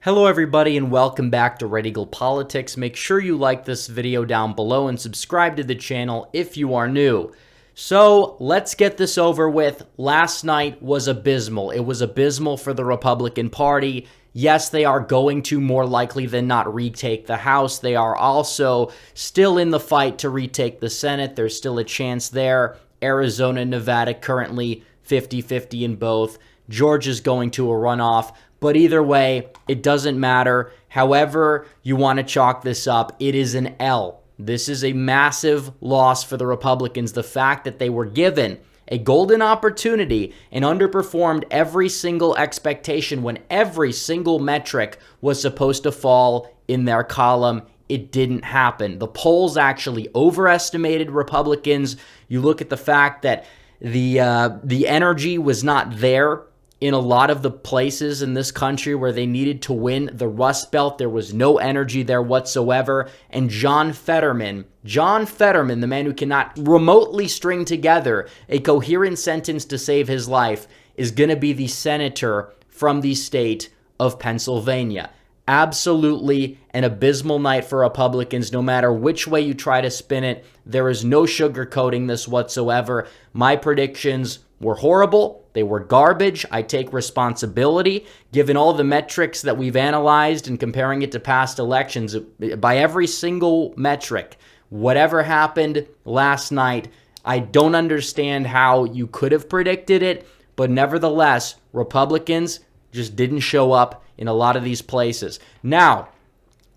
Hello everybody and welcome back to Red Eagle Politics. Make sure you like this video down below and subscribe to the channel if you are new. So let's get this over with. Last night was abysmal. It was abysmal for the Republican Party. Yes, they are going to more likely than not retake the House. They are also still in the fight to retake the Senate. There's still a chance there. Arizona, Nevada currently 50-50 in both. Georgia's going to a runoff. But either way, it doesn't matter. However you want to chalk this up, it is an L. This is a massive loss for the Republicans. The fact that they were given a golden opportunity and underperformed every single expectation when every single metric was supposed to fall in their column, it didn't happen. The polls actually overestimated Republicans. You look at the fact that the energy was not there in a lot of the places in this country where they needed to win. The Rust Belt, there was no energy there whatsoever. And John Fetterman, the man who cannot remotely string together a coherent sentence to save his life, is going to be the senator from the state of Pennsylvania. Absolutely an abysmal night for Republicans, no matter which way you try to spin it. There is no sugarcoating this whatsoever. My predictions were horrible. They were garbage. I take responsibility. Given all the metrics that we've analyzed and comparing it to past elections, by every single metric, whatever happened last night, I don't understand how you could have predicted it, but nevertheless, Republicans just didn't show up in a lot of these places. Now,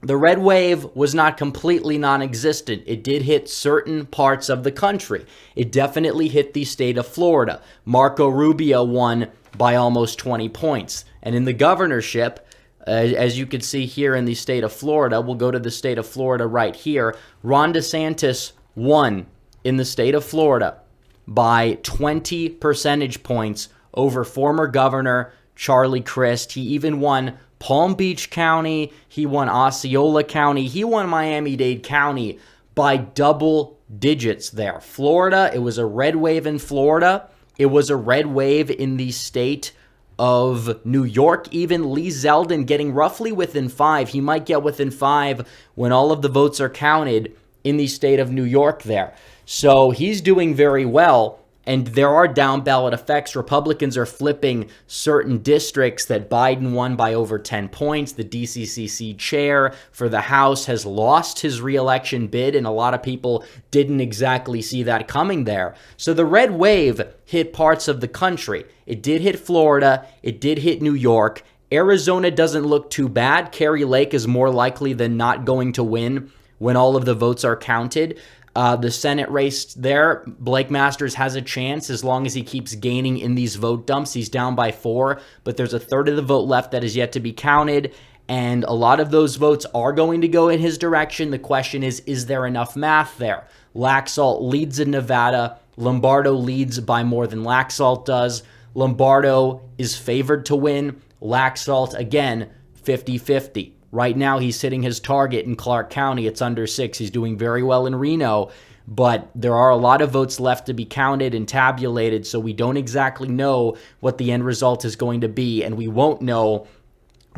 the red wave was not completely non-existent. It did hit certain parts of the country. It definitely hit the state of Florida. Marco Rubio won by almost 20 points. And in the governorship, as you can see here in the state of Florida, we'll go to the state of Florida right here. Ron DeSantis won in the state of Florida by 20 percentage points over former governor Charlie Crist. He even won Palm Beach County, he won Osceola County, he won Miami-Dade County by double digits there. Florida, it was a red wave in Florida. It was a red wave in the state of New York. Even Lee Zeldin getting roughly within 5. He might get within 5 when all of the votes are counted in the state of New York there. So he's doing very well. And there are down ballot effects. Republicans are flipping certain districts that Biden won by over 10 points. The DCCC chair for the House has lost his reelection bid, and a lot of people didn't exactly see that coming there. So the red wave hit parts of the country. It did hit Florida. It did hit New York. Arizona doesn't look too bad. Kari Lake is more likely than not going to win when all of the votes are counted. The Senate race there, Blake Masters has a chance as long as he keeps gaining in these vote dumps. He's down by 4, but there's a third of the vote left that is yet to be counted, and a lot of those votes are going to go in his direction. The question is there enough math there? Laxalt leads in Nevada. Lombardo leads by more than Laxalt does. Lombardo is favored to win. Laxalt, again, 50-50. Right now, he's hitting his target in Clark County. It's under 6. He's doing very well in Reno, but there are a lot of votes left to be counted and tabulated, so we don't exactly know what the end result is going to be, and we won't know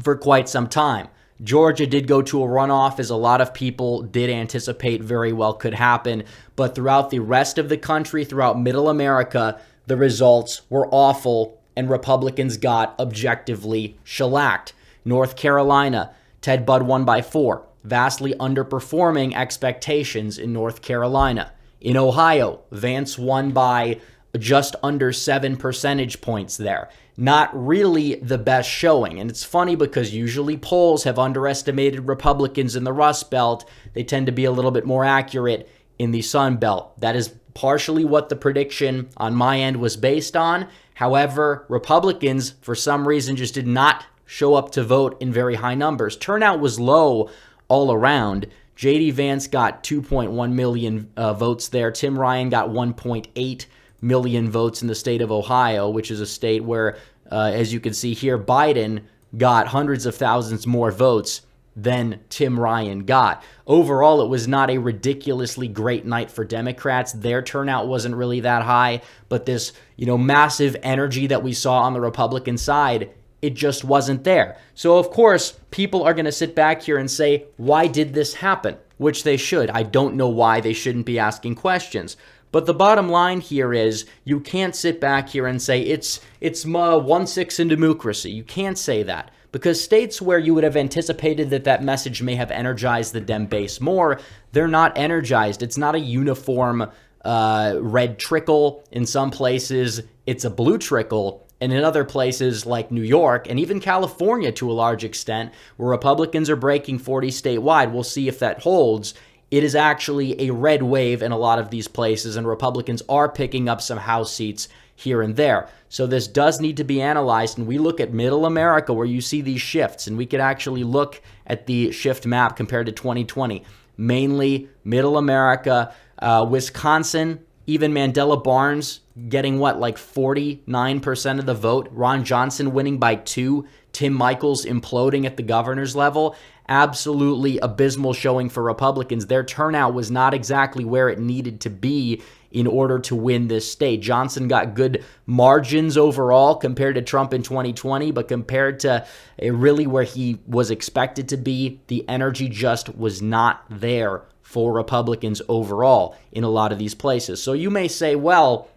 for quite some time. Georgia did go to a runoff, as a lot of people did anticipate very well could happen, but throughout the rest of the country, throughout Middle America, the results were awful, and Republicans got objectively shellacked. North Carolina, Ted Budd won by 4, vastly underperforming expectations in North Carolina. In Ohio, Vance won by just under 7 percentage points there. Not really the best showing. And it's funny because usually polls have underestimated Republicans in the Rust Belt. They tend to be a little bit more accurate in the Sun Belt. That is partially what the prediction on my end was based on. However, Republicans, for some reason, just did not show up to vote in very high numbers. Turnout was low all around. J.D. Vance got 2.1 million votes there. Tim Ryan got 1.8 million votes in the state of Ohio, which is a state where, as you can see here, Biden got hundreds of thousands more votes than Tim Ryan got. Overall, it was not a ridiculously great night for Democrats. Their turnout wasn't really that high, but this, massive energy that we saw on the Republican side, it just wasn't there. So, of course, people are going to sit back here and say, why did this happen? Which they should. I don't know why they shouldn't be asking questions. But the bottom line here is you can't sit back here and say it's 1/6 in democracy. You can't say that. Because states where you would have anticipated that message may have energized the Dem base more, they're not energized. It's not a uniform red trickle. In some places, it's a blue trickle. And in other places like New York and even California to a large extent, where Republicans are breaking 40 statewide, we'll see if that holds. It is actually a red wave in a lot of these places, and Republicans are picking up some House seats here and there. So this does need to be analyzed, and we look at middle America where you see these shifts, and we could actually look at the shift map compared to 2020. Mainly middle America, Wisconsin, even Mandela Barnes getting like 49% of the vote, Ron Johnson winning by 2, Tim Michels imploding at the governor's level. Absolutely abysmal showing for Republicans. Their turnout was not exactly where it needed to be in order to win this state. Johnson got good margins overall compared to Trump in 2020, but compared to really where he was expected to be, the energy just was not there for Republicans overall in a lot of these places. So you may say, well,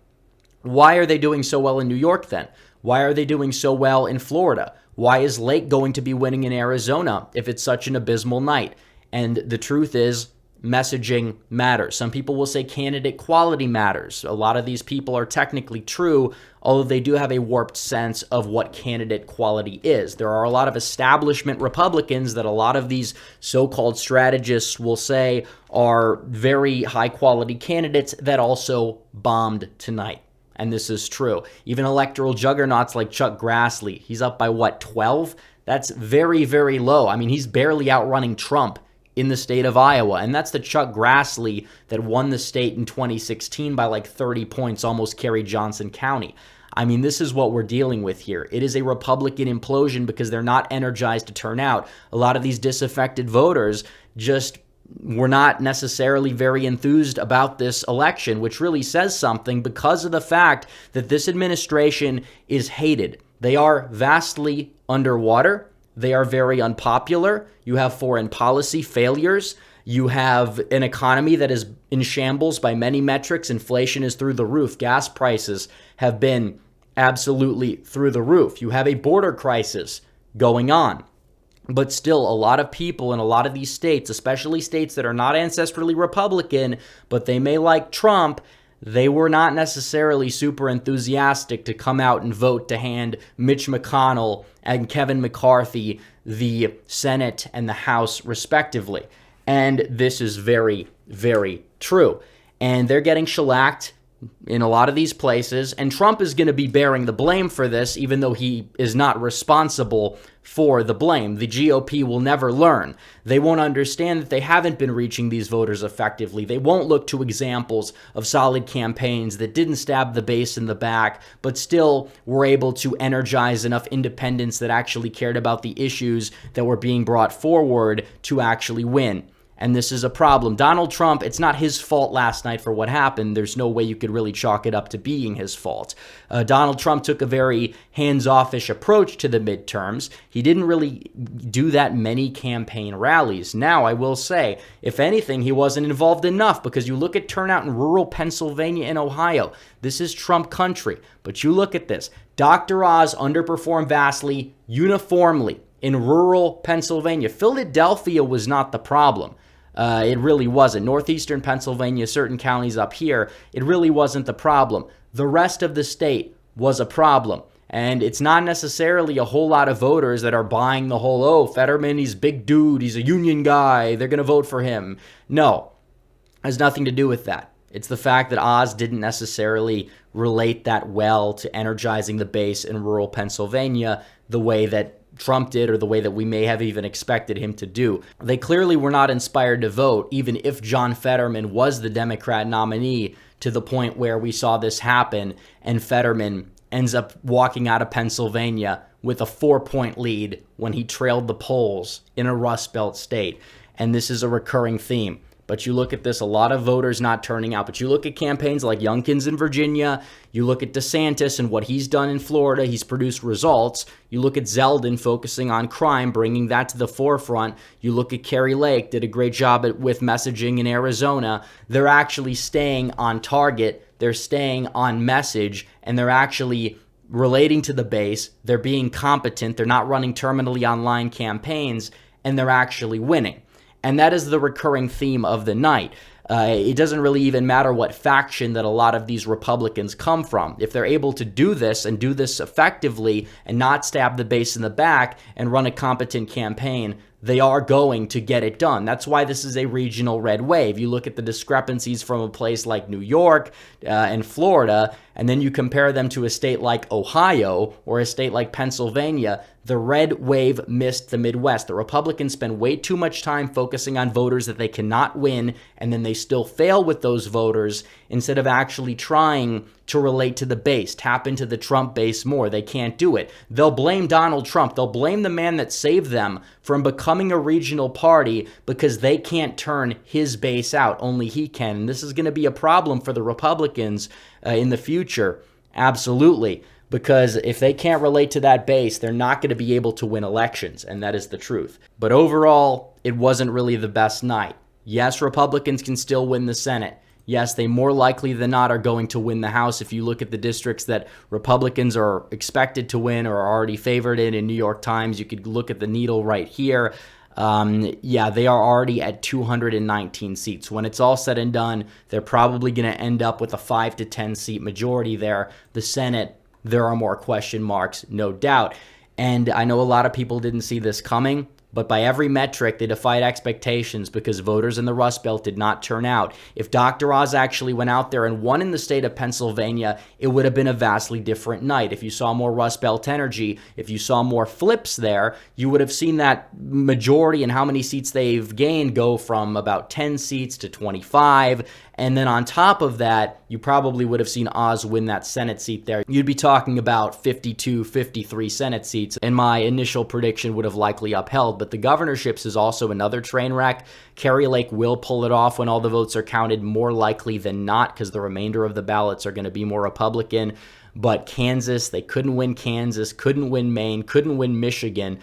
why are they doing so well in New York then? Why are they doing so well in Florida? Why is Lake going to be winning in Arizona if it's such an abysmal night? And the truth is, messaging matters. Some people will say candidate quality matters. A lot of these people are technically true, although they do have a warped sense of what candidate quality is. There are a lot of establishment Republicans that a lot of these so-called strategists will say are very high-quality candidates that also bombed tonight. And this is true. Even electoral juggernauts like Chuck Grassley, he's up by 12? That's very, very low. I mean, he's barely outrunning Trump in the state of Iowa. And that's the Chuck Grassley that won the state in 2016 by 30 points, almost carried Johnson County. I mean, this is what we're dealing with here. It is a Republican implosion because they're not energized to turn out. A lot of these disaffected voters just were not necessarily very enthused about this election, which really says something because of the fact that this administration is hated. They are vastly underwater. They are very unpopular. You have foreign policy failures. You have an economy that is in shambles by many metrics. Inflation is through the roof. Gas prices have been absolutely through the roof. You have a border crisis going on. But still, a lot of people in a lot of these states, especially states that are not ancestrally Republican, but they may like Trump, they were not necessarily super enthusiastic to come out and vote to hand Mitch McConnell and Kevin McCarthy the Senate and the House, respectively. And this is very, very true. And they're getting shellacked in a lot of these places, and Trump is going to be bearing the blame for this, even though he is not responsible for the blame. The GOP will never learn. They won't understand that they haven't been reaching these voters effectively. They won't look to examples of solid campaigns that didn't stab the base in the back, but still were able to energize enough independents that actually cared about the issues that were being brought forward to actually win. And this is a problem. Donald Trump, it's not his fault last night for what happened. There's no way you could really chalk it up to being his fault. Donald Trump took a very hands-off-ish approach to the midterms. He didn't really do that many campaign rallies. Now, I will say, if anything, he wasn't involved enough because you look at turnout in rural Pennsylvania and Ohio. This is Trump country. But you look at this. Dr. Oz underperformed vastly, uniformly, in rural Pennsylvania. Philadelphia was not the problem. It really wasn't. Northeastern Pennsylvania, certain counties up here, it really wasn't the problem. The rest of the state was a problem. And it's not necessarily a whole lot of voters that are buying the whole, oh, Fetterman, he's a big dude, he's a union guy, they're going to vote for him. No, it has nothing to do with that. It's the fact that Oz didn't necessarily relate that well to energizing the base in rural Pennsylvania the way that Trump did or the way that we may have even expected him to do. They clearly were not inspired to vote, even if John Fetterman was the Democrat nominee, to the point where we saw this happen and Fetterman ends up walking out of Pennsylvania with a 4-point lead when he trailed the polls in a Rust Belt state. And this is a recurring theme. But you look at this, a lot of voters not turning out. But you look at campaigns like Youngkin's in Virginia. You look at DeSantis and what he's done in Florida. He's produced results. You look at Zeldin focusing on crime, bringing that to the forefront. You look at Kari Lake, did a great job with messaging in Arizona. They're actually staying on target. They're staying on message, and they're actually relating to the base. They're being competent. They're not running terminally online campaigns, and they're actually winning. And that is the recurring theme of the night. It doesn't really even matter what faction that a lot of these Republicans come from. If they're able to do this and do this effectively and not stab the base in the back and run a competent campaign, they are going to get it done. That's why this is a regional red wave. You look at the discrepancies from a place like New York and Florida, and then you compare them to a state like Ohio or a state like Pennsylvania. The red wave missed the Midwest. The Republicans spend way too much time focusing on voters that they cannot win, and then they still fail with those voters instead of actually trying to relate to the base, tap into the Trump base more. They can't do it. They'll blame Donald Trump. They'll blame the man that saved them from becoming a regional party because they can't turn his base out. Only he can. And this is going to be a problem for the Republicans in the future. Absolutely. Because if they can't relate to that base, they're not going to be able to win elections, and that is the truth. But overall, it wasn't really the best night. Yes, Republicans can still win the Senate. Yes, they more likely than not are going to win the House. If you look at the districts that Republicans are expected to win or are already favored in New York Times, you could look at the needle right here. Yeah, they are already at 219 seats. When it's all said and done, they're probably going to end up with a 5 to 10 seat majority there. The Senate, there are more question marks, no doubt. And I know a lot of people didn't see this coming, but by every metric, they defied expectations because voters in the Rust Belt did not turn out. If Dr. Oz actually went out there and won in the state of Pennsylvania, it would have been a vastly different night. If you saw more Rust Belt energy, if you saw more flips there, you would have seen that majority and how many seats they've gained go from about 10 seats to 25. And then on top of that, you probably would have seen Oz win that Senate seat there. You'd be talking about 52, 53 Senate seats, and my initial prediction would have likely upheld. But the governorships is also another train wreck. Kari Lake will pull it off when all the votes are counted, more likely than not, because the remainder of the ballots are going to be more Republican. But Kansas, they couldn't win Kansas, couldn't win Maine, couldn't win Michigan,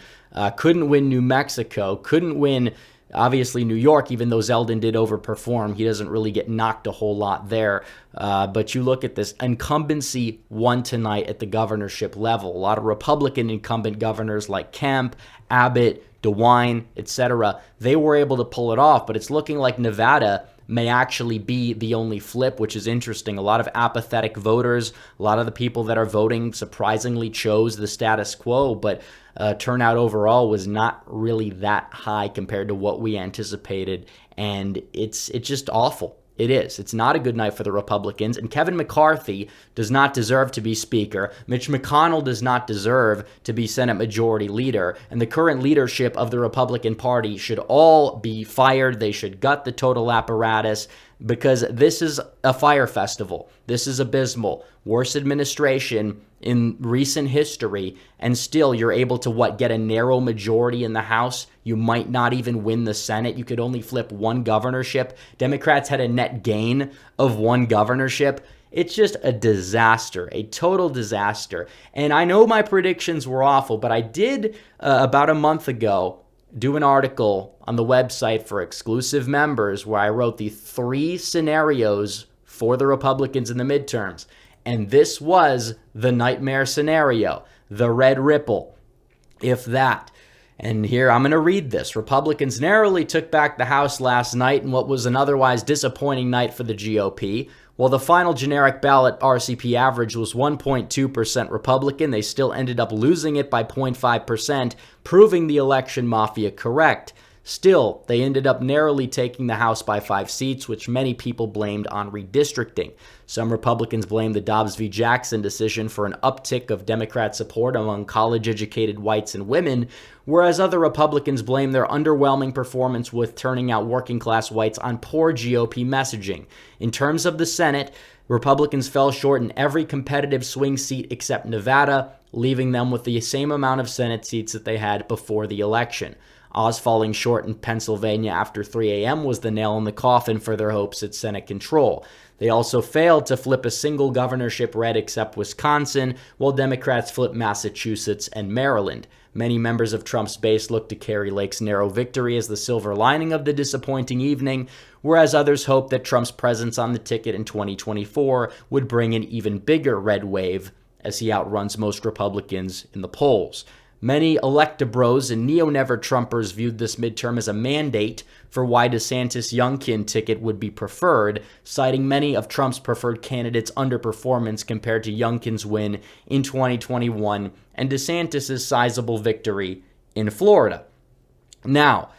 couldn't win New Mexico, couldn't win obviously New York, even though Zeldin did overperform. He doesn't really get knocked a whole lot there. But you look at this, incumbency won tonight at the governorship level. A lot of Republican incumbent governors like Kemp, Abbott, DeWine, etc., they were able to pull it off, but it's looking like Nevada may actually be the only flip, which is interesting. A lot of apathetic voters, a lot of the people that are voting surprisingly chose the status quo, but turnout overall was not really that high compared to what we anticipated, and it's just awful. It is. It's not a good night for the Republicans, and Kevin McCarthy does not deserve to be Speaker. Mitch McConnell does not deserve to be Senate Majority Leader, and the current leadership of the Republican Party should all be fired. They should gut the total apparatus because this is a fire festival. This is abysmal. Worst administration in recent history, and still you're able to, get a narrow majority in the House? You might not even win the Senate. You could only flip one governorship. Democrats had a net gain of one governorship. It's just a disaster, a total disaster. And I know my predictions were awful, but I did, about a month ago, do an article on the website for exclusive members where I wrote the 3 scenarios for the Republicans in the midterms. And this was the nightmare scenario, the red ripple, if that. And here, I'm going to read this. Republicans narrowly took back the House last night in what was an otherwise disappointing night for the GOP. While the final generic ballot RCP average was 1.2% Republican, they still ended up losing it by 0.5%, proving the election mafia correct. Still, they ended up narrowly taking the House by 5 seats, which many people blamed on redistricting. Some Republicans blamed the Dobbs v. Jackson decision for an uptick of Democrat support among college-educated whites and women, whereas other Republicans blamed their underwhelming performance with turning out working-class whites on poor GOP messaging. In terms of the Senate, Republicans fell short in every competitive swing seat except Nevada, leaving them with the same amount of Senate seats that they had before the election. Oz falling short in Pennsylvania after 3 a.m. was the nail in the coffin for their hopes at Senate control. They also failed to flip a single governorship red except Wisconsin, while Democrats flipped Massachusetts and Maryland. Many members of Trump's base looked to Kari Lake's narrow victory as the silver lining of the disappointing evening, whereas others hoped that Trump's presence on the ticket in 2024 would bring an even bigger red wave as he outruns most Republicans in the polls. Many electabros and neo-never-Trumpers viewed this midterm as a mandate for why DeSantis' Youngkin ticket would be preferred, citing many of Trump's preferred candidates' underperformance compared to Youngkin's win in 2021 and DeSantis' sizable victory in Florida. Now,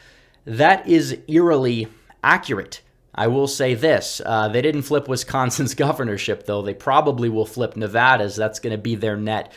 that is eerily accurate. I will say this, they didn't flip Wisconsin's governorship, though. They probably will flip Nevada's. That's going to be their net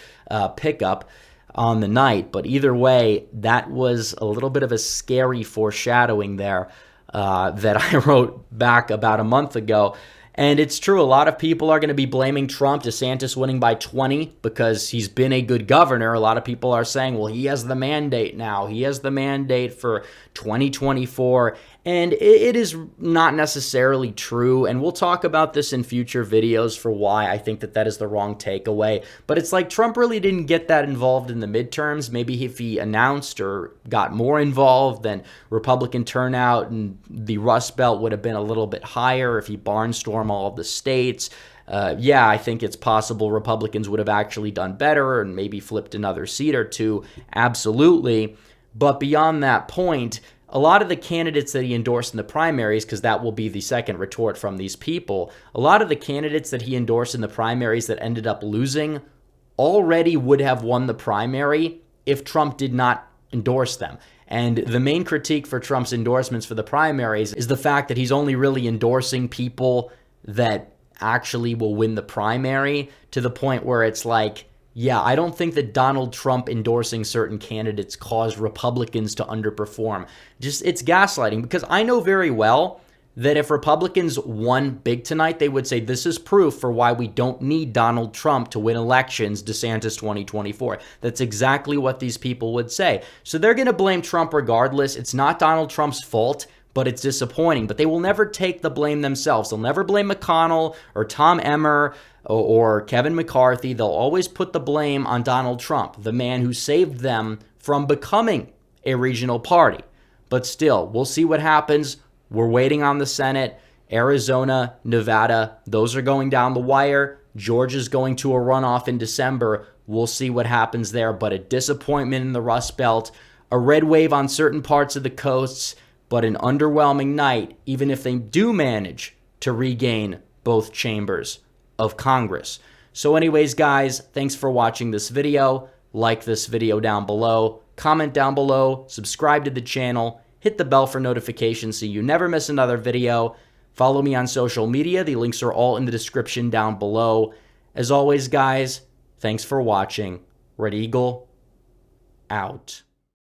pickup on the night. But either way, that was a little bit of a scary foreshadowing there that I wrote back about a month ago. And it's true, a lot of people are going to be blaming Trump, DeSantis winning by 20 because he's been a good governor. A lot of people are saying, well, he has the mandate now. He has the mandate for 2024. And it is not necessarily true. And we'll talk about this in future videos for why I think that that is the wrong takeaway. But it's like Trump really didn't get that involved in the midterms. Maybe if he announced or got more involved, then Republican turnout and the Rust Belt would have been a little bit higher if he barnstormed all of the states. Yeah, I think it's possible Republicans would have actually done better and maybe flipped another seat or two. Absolutely. But beyond that point, a lot of the candidates that he endorsed in the primaries, because that will be the second retort from these people, a lot of the candidates that he endorsed in the primaries that ended up losing already would have won the primary if Trump did not endorse them. And the main critique for Trump's endorsements for the primaries is the fact that he's only really endorsing people that actually will win the primary, to the point where it's like, yeah, I don't think that Donald Trump endorsing certain candidates caused Republicans to underperform. It's gaslighting, because I know very well that if Republicans won big tonight, they would say this is proof for why we don't need Donald Trump to win elections, DeSantis 2024. That's exactly what these people would say. So they're going to blame Trump regardless. It's not Donald Trump's fault, but it's disappointing. But they will never take the blame themselves. They'll never blame McConnell or Tom Emmer or Kevin McCarthy. They'll always put the blame on Donald Trump, the man who saved them from becoming a regional party. But still, we'll see what happens. We're waiting on the Senate. Arizona, Nevada, those are going down the wire. Georgia's going to a runoff in December. We'll see what happens there. But a disappointment in the Rust Belt, a red wave on certain parts of the coasts, but an underwhelming night, even if they do manage to regain both chambers of Congress. So anyways, guys, thanks for watching this video. Like this video down below, comment down below, subscribe to the channel, hit the bell for notifications so you never miss another video. Follow me on social media. The links are all in the description down below. As always, guys, thanks for watching. Red Eagle, out.